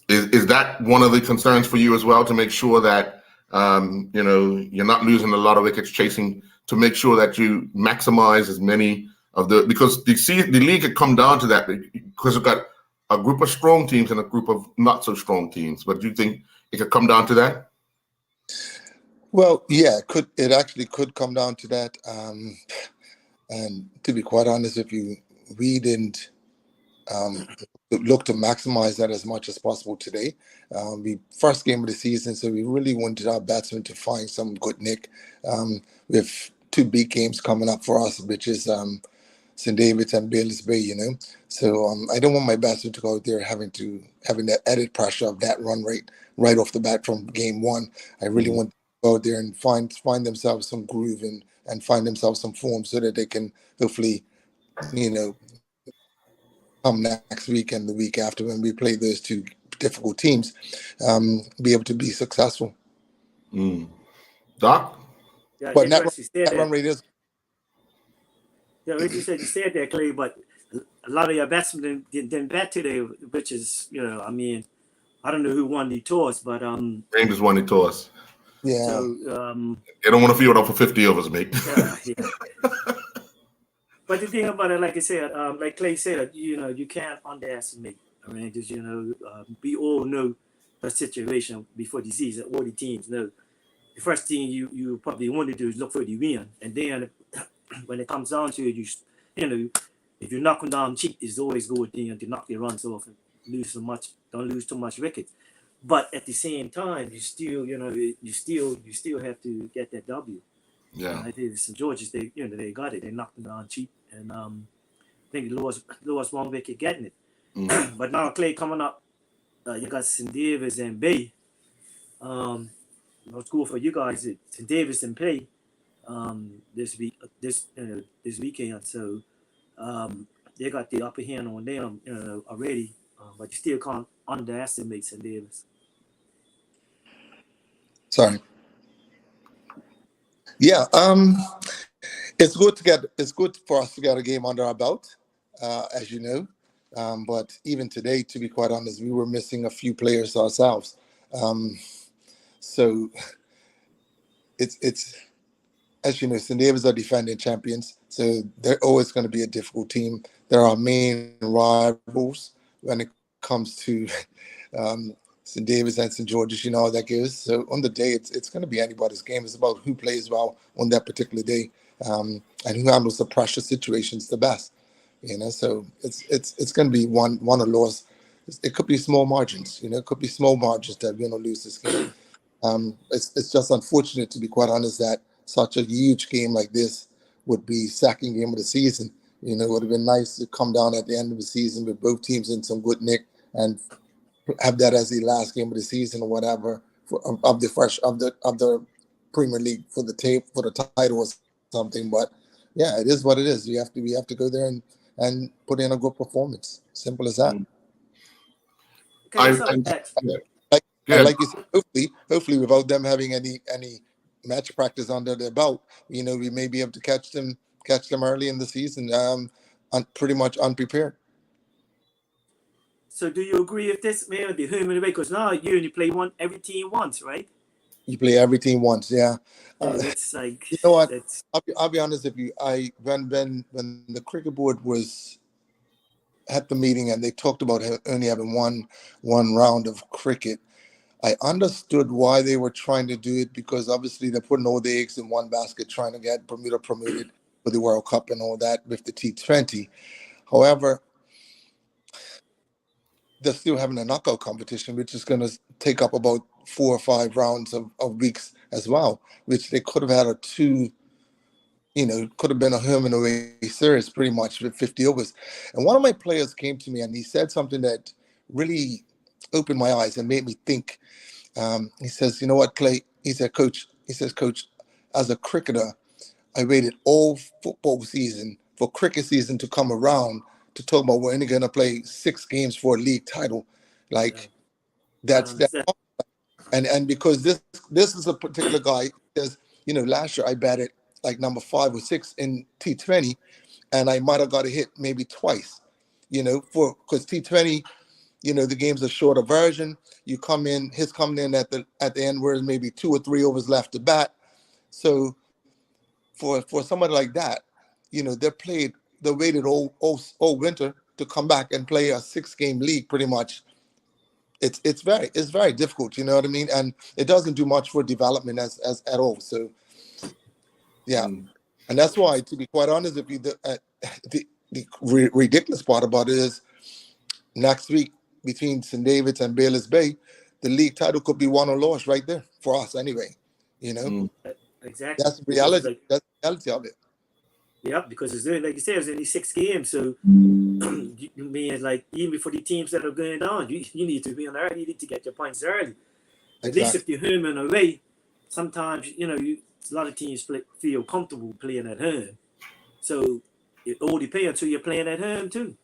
is that one of the concerns for you as well, to make sure that you're not losing a lot of wickets chasing, to make sure that you maximize as many of because the league could come down to that, because we've got a group of strong teams and a group of not so strong teams. But do you think it could come down to that? Well, yeah, it actually could come down to that. And to be quite honest with you, we didn't look to maximize that as much as possible today. We first game of the season, so we really wanted our batsmen to find some good nick. We have 2 big games coming up for us, which is St. David's and Bayless Bay, you know. So I don't want my batsmen to go out there having that added pressure of that run rate right off the bat from game 1. I really want to go out there and find themselves some groove and find themselves some form, so that they can hopefully, you know, come next week and the week after, when we play those 2 difficult teams, be able to be successful. Doc? Yeah, But that run rate is. Yeah, Richie said you said that, Clay, but a lot of your batsmen didn't bat today, which is, you know, I mean, I don't know who won the toss, but Rangers won the toss. Yeah. So they don't want to field up for 50 overs, mate. yeah. But the thing about it, like I said, like Clay said, you know, you can't underestimate Rangers. You know, we all know the situation before the season. All the teams know. The first thing you probably want to do is look for the win, and then when it comes down to it, you know, if you're knocking down cheap, it's always good thing to knock your runs off and don't lose too much wickets. But at the same time, you still, you know, you still have to get that W. Yeah. I think St. George's, they got it. They knocked them down cheap, and I think lost 1 wicket getting it. But now Clay coming up, you got St. Davis and Bay. It's cool for you guys. St. Davis and Bay this weekend. So they got the upper hand on them, you know, already. But you still can't underestimate St. Davis. Sorry. Yeah, it's good for us to get a game under our belt, as you know. But even today, to be quite honest, we were missing a few players ourselves. So it's as you know, St. Davis are defending champions, so they're always going to be a difficult team. They're our main rivals when it comes to St. Davis and St. George's, you know how that goes. So on the day, it's going to be anybody's game. It's about who plays well on that particular day, and who handles the pressure situations the best. You know, so it's going to be one or loss. It could be small margins. You know, it could be small margins that we're going to lose this game. It's just unfortunate, to be quite honest, that such a huge game like this would be second game of the season. You know, it would have been nice to come down at the end of the season with both teams in some good nick and have that as the last game of the season or whatever of the Premier League for the title or something. But yeah, it is what it is. We have to go there and put in a good performance. Simple as that. Like you said, hopefully without them having any match practice under their belt, you know, we may be able to catch them early in the season, pretty much unprepared. So do you agree with this, man, the home and away? Because now you only play every team once, right? You play every team once, yeah. It's like, you know what? I'll be honest with you. When the cricket board was at the meeting and they talked about only having one round of cricket, I understood why they were trying to do it, because obviously they're putting all the eggs in one basket, trying to get Bermuda promoted for the World Cup and all that with the T20. However, they're still having a knockout competition, which is going to take up about 4 or 5 rounds of weeks as well, which they could have had a two. Could have been a home and away series pretty much with 50 overs. And one of my players came to me and he said something that really opened my eyes and made me think. He says, "You know what, Clay?" He said, "Coach," as a cricketer, I waited all football season for cricket season to come around to talk about we're only going to play 6 games for a league title. Like, that's that. And because this is a particular guy, says, last year I batted like number 5 or 6 in T20, and I might have got a hit maybe twice, because T20, the game's a shorter version. You come in, his coming in at the end where there's maybe 2 or 3 overs left to bat. So for somebody like that, they waited all winter to come back and play a 6-game league pretty much. It's very difficult, you know what I mean? And it doesn't do much for development as at all. So yeah. And that's why, to be quite honest with you, the ridiculous part about it is next week between St. David's and Bayless Bay, the league title could be won or lost right there for us anyway. Exactly. That's the reality. That's the reality of it. Yeah, because it's like you said, it's only 6 games. So you mean, like, even for the teams that are going down, you need to be on early. You need to get your points early. At least if you're home and away, sometimes a lot of teams feel comfortable playing at home. So it all depends who you're playing at home too.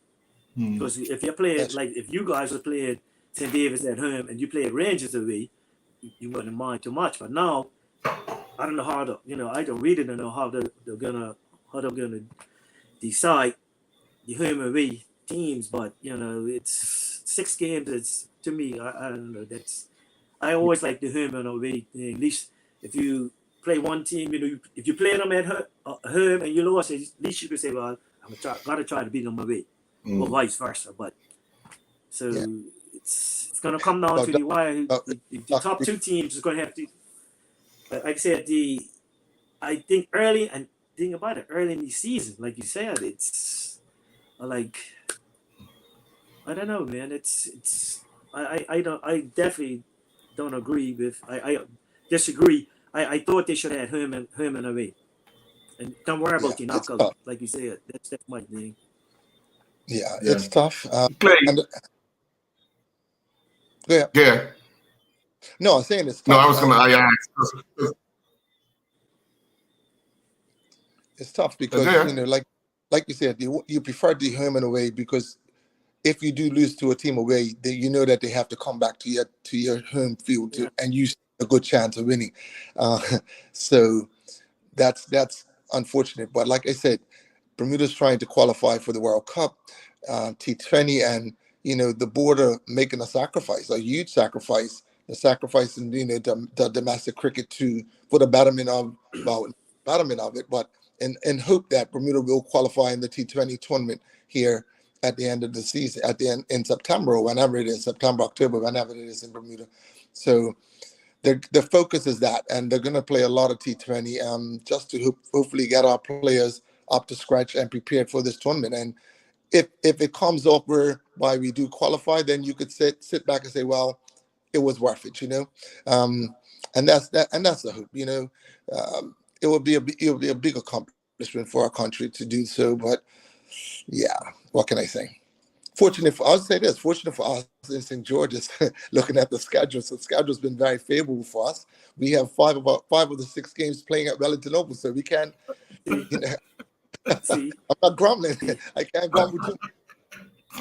Because if you're playing, if you guys are playing St. David's at home and you play Rangers away, you wouldn't mind too much. But now, I don't know how I really don't know how they're gonna decide the home and away teams. But it's 6 games. It's, to me, I don't know. I always like the home and away thing. At least if you play one team, if you play them at home and you lose, at least you can say, well, gotta try to beat them away, or vice versa. But so it's gonna come down to the wire. The top 2 teams is gonna have to, like I said, I think early and think about it early in the season, like you said, it's like, I don't know, man. I definitely don't agree with. I disagree. I thought they should have home and away, and don't worry about the knockout, like you said. That's my thing. Yeah, it's tough. Clay. Yeah. No, I'm saying it's tough. No, I was gonna. It's tough because like you said, you prefer the home and away, because if you do lose to a team away, then you know that they have to come back to your home field and you stand a good chance of winning. So that's unfortunate. But like I said, Bermuda's trying to qualify for the World Cup, T20, and the border making a sacrifice, a huge sacrifice. The sacrifice in the domestic cricket for the betterment of it, but in hope that Bermuda will qualify in the T20 tournament here at the end of the season, at the end in September, or whenever it is, September, October, whenever it is in Bermuda. So the focus is that, and they're going to play a lot of T20 just to hopefully get our players up to scratch and prepared for this tournament. And if it comes up whereby we do qualify, then you could sit back and say, well, it was worth it, and that's the hope, it will be a big accomplishment for our country to do so. But yeah, what can I say? Fortunate for us in St. George's, looking at the schedule. So the schedule's been very favorable for us. We have 5 of the 6 games playing at Wellington Oval, so we can. I'm not grumbling. I can't grumble too much.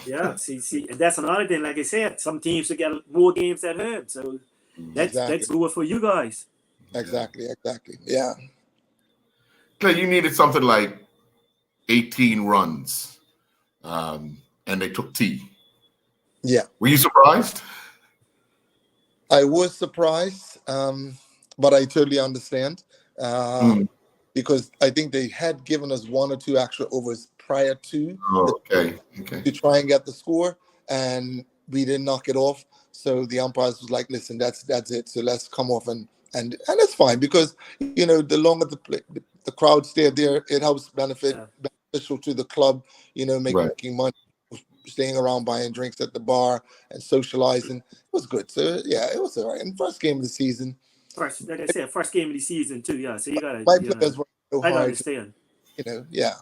Yeah, see, and that's another thing. Like I said, some teams will get more games at home, so that's good for you guys. Exactly. Yeah. Clay, you needed something like 18 runs, and they took T. Yeah. Were you surprised? I was surprised, but I totally understand, because I think they had given us 1 or 2 extra overs prior to to try and get the score, and we didn't knock it off. So the umpires was like, "Listen, that's it. So let's come off and it's fine, because the longer the crowd stay there, it helps beneficial to the club. Making money, staying around, buying drinks at the bar, and socializing. It was good. So yeah, it was all right. And first game of the season, First, like I said, first game of the season too. Yeah, so you gotta, My you know, players were so I gotta hard, understand. yeah.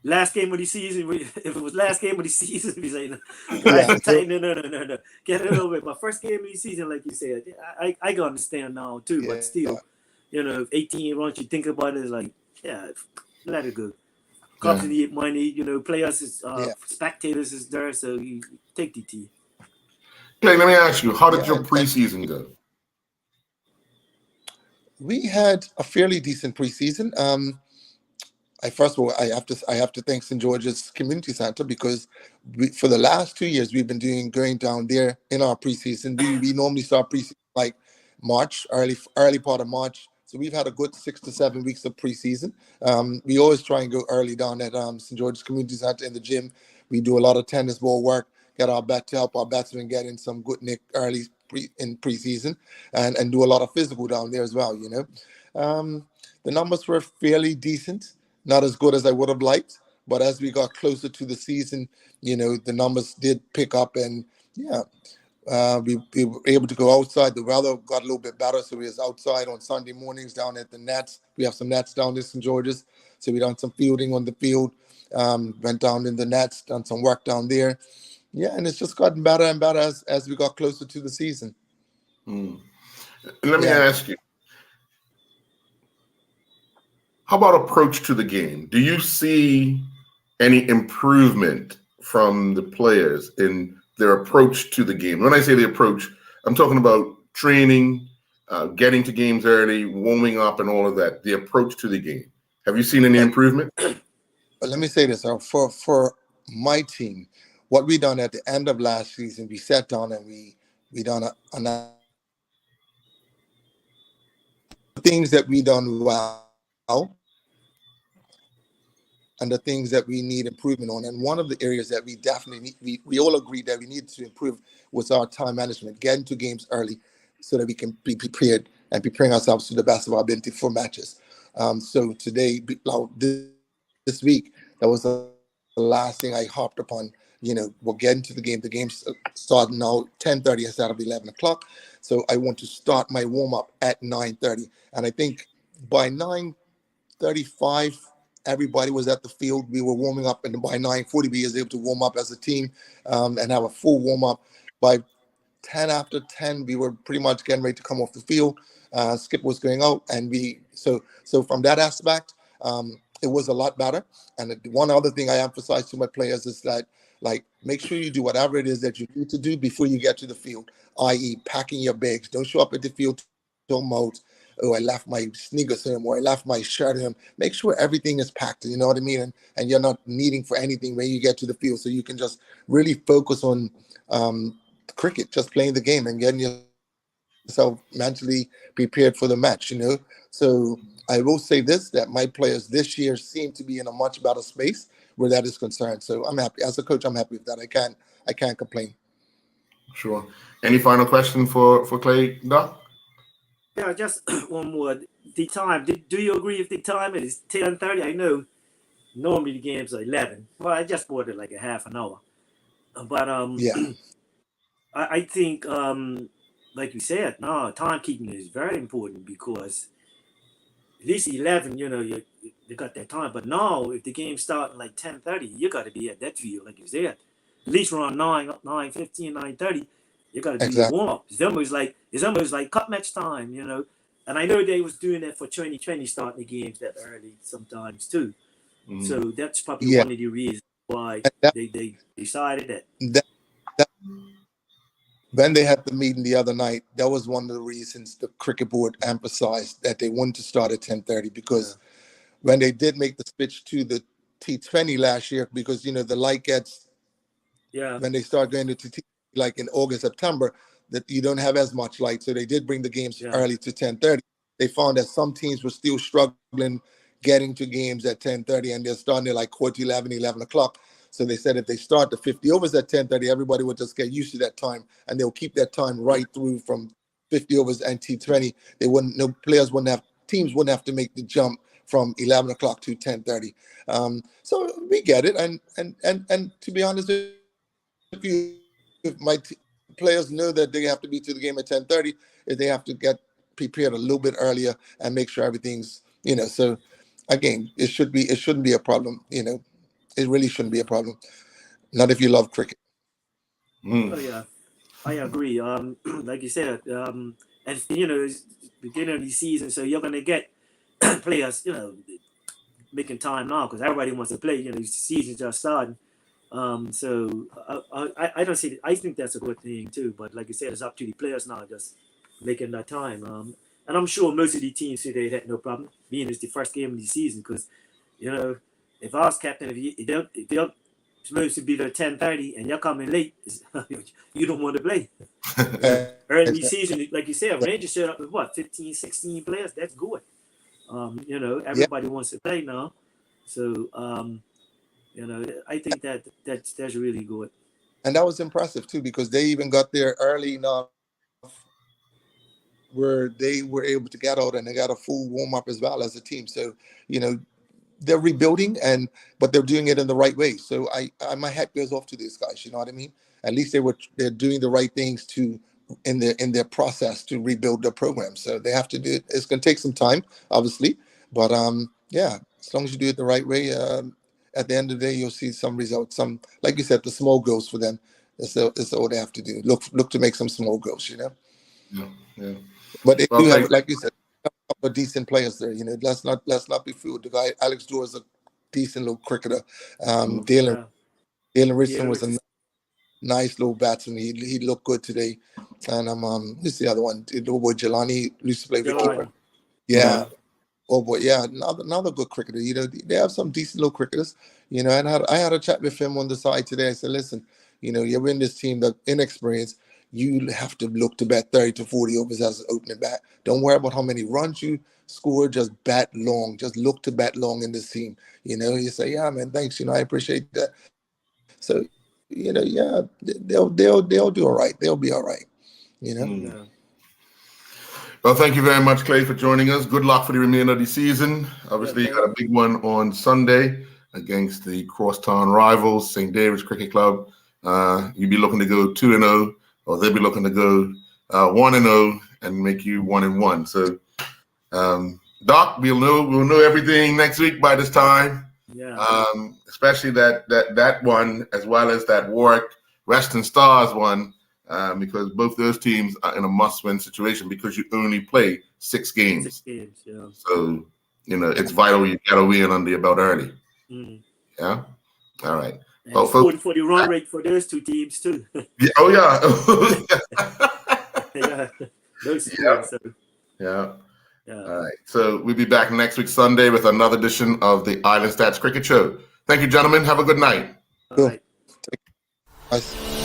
Last game of the season, if it was last game of the season, we say, no, Yeah, so- no. Get it over with. But first game of the season, like you said, I can understand now too. Yeah. But still, you know, if 18 once you think about it, it's like, yeah, let it go. Cubs need money, you know, players is spectators is there, so you take the T. Clay, let me ask you, how did your and preseason go? we had a fairly decent preseason. First of all, I have to thank St. George's Community Center because for the last 2 years we've been going down there in our preseason. We normally start preseason like March, early part of March. So we've had a good 6 to 7 weeks of preseason. We always try and go early down at St. George's Community Center in the gym. We do a lot of tennis ball work, get our to help our batsmen get in some good nick early in preseason, and do a lot of physical down there as well. You know, the numbers were fairly decent. Not as good as I would have liked, but as we got closer to the season, you know, the numbers did pick up, and we were able to go outside. The weather got a little bit better, so we was outside on Sunday mornings down at the nets. We have some nets down in St. George's, so we done some fielding on the field, went down in the nets, done some work down there. Yeah, and it's just gotten better and better as we got closer to the season. Let me ask you, how about approach to the game? Do you see any improvement from the players in their approach to the game? When I say the approach, I'm talking about training, getting to games early, warming up, and all of that. The approach to the game. Have you seen any improvement? But let me say this: for my team, what we done at the end of last season, we sat down and we done a things that we done well, and the things that we need improvement on. And one of the areas that we definitely need, we all agreed that we needed to improve was our time management, getting to games early so that we can be prepared and preparing ourselves to the best of our ability for matches. So today, this week, that was the last thing I hopped upon. You know, we're getting to the game. The game's starting now 10:30 instead of 11 o'clock. So I want to start my warm-up at 9:30. And I think by 9:35, everybody was at the field. We were warming up, and by 9:40, we was able to warm up as a team and have a full warm-up. By 10 after 10, we were pretty much getting ready to come off the field. Skip was going out, and so from that aspect, it was a lot better. And one other thing I emphasize to my players is that, like, make sure you do whatever it is that you need to do before you get to the field, i.e. packing your bags. Don't show up at the field till mode. Oh, I left my sneakers home, or I left my shirt home. Make sure everything is packed, you know what I mean? And you're not needing for anything when you get to the field. So you can just really focus on cricket, just playing the game and getting yourself mentally prepared for the match, you know? So I will say this, that my players this year seem to be in a much better space where that is concerned. So I'm happy. As a coach, I'm happy with that. I can't complain. Sure. Any final question for Clay, Doc? Yeah, just one more. The time. Do you agree with the time? It is 10:30. I know normally the games are 11. Well, I just bought it like a half an hour. But I think like you said, no, timekeeping is very important because at least 11, you know, you got that time. But now, if the game starting like 10:30, you got to be at that field, like you said. At least around 9:15, 9:30, you got to do your warm up. It's almost like cup match time, you know. And I know they was doing that for 2020, starting the games that early sometimes too. So that's probably one of the reasons why they decided that. When they had the meeting the other night, that was one of the reasons the cricket board emphasized that they wanted to start at 10:30, because when they did make the switch to the T20 last year, because, you know, the light gets, when they start going to T20, like in August, September, that you don't have as much light. So they did bring the games early to 10:30. They found that some teams were still struggling getting to games at 10:30, and they're starting at like 11 o'clock. So they said if they start the 50 overs at 10:30, everybody would just get used to that time, and they'll keep that time right through from 50 overs and T20. Teams wouldn't have to make the jump from 11 o'clock to 10:30. So we get it, and to be honest, if my players know that they have to be to the game at 10:30, if they have to get prepared a little bit earlier and make sure everything's, so again, it shouldn't be a problem. It really shouldn't be a problem. Not if you love cricket. Oh yeah, I agree. Like you said, and it's beginning of the season, so you're gonna get players, making time now because everybody wants to play. The season just starting. So I don't see. I think that's a good thing too. But like you said, it's up to the players now, just making that time. And I'm sure most of the teams today had no problem being it's the first game of the season because, if I was captain, if they're supposed to be there 10:30 and you're coming late, you don't want to play. Early in the season, like you said, Rangers showed up with what 15, 16 players. That's good. Everybody wants to play now, so I think that's really good. And that was impressive too because they even got there early enough where they were able to get out and they got a full warm up as well as a team. So they're rebuilding but they're doing it in the right way. So my hat goes off to these guys. You know what I mean? At least they're doing the right things in their process to rebuild their program. So they have to do it. It's going to take some time, obviously, but as long as you do it the right way, at the end of the day, you'll see some results. Some, like you said, the small goals for them. That's all they have to do. Look to make some small goals. Yeah. But they do have, like you said, a couple of decent players there. Let's not be fooled. The guy Alex Dorr is a decent little cricketer. Dalen Richardson was a nice little batsman. He looked good today. And who's the other one? The little boy Jelani used to play with keeper. Yeah. Oh boy, yeah, another good cricketer. They have some decent little cricketers. And I had a chat with him on the side today. I said, listen, you're in this team that inexperienced. You have to look to bat 30 to 40 overs as an opening bat. Don't worry about how many runs you score. Just bat long. Just look to bat long in this team. You say, yeah, man, thanks. I appreciate that. So, they'll do all right. They'll be all right. Yeah. Well, thank you very much, Clay, for joining us. Good luck for the remainder of the season. Obviously, you got a big one on Sunday against the crosstown rivals, St. David's Cricket Club. You'll be looking to go 2-0, or they'll be looking to go 1-0 and make you 1-1. So, Doc, we'll know everything next week by this time. Yeah. Especially that one, as well as that Warwick Western Stars one. Because both those teams are in a must-win situation because you only play 6 games. 6 games, yeah. So, it's vital you get a win under your belt early. Mm. Yeah? All right. And well, folks, for the run rate for those 2 teams, too. Yeah, oh, yeah. Yeah. Those 2 Yeah. teams, so, Yeah. yeah. All right. So, we'll be back next week, Sunday, with another edition of the Island Stats Cricket Show. Thank you, gentlemen. Have a good night. All right. Nice.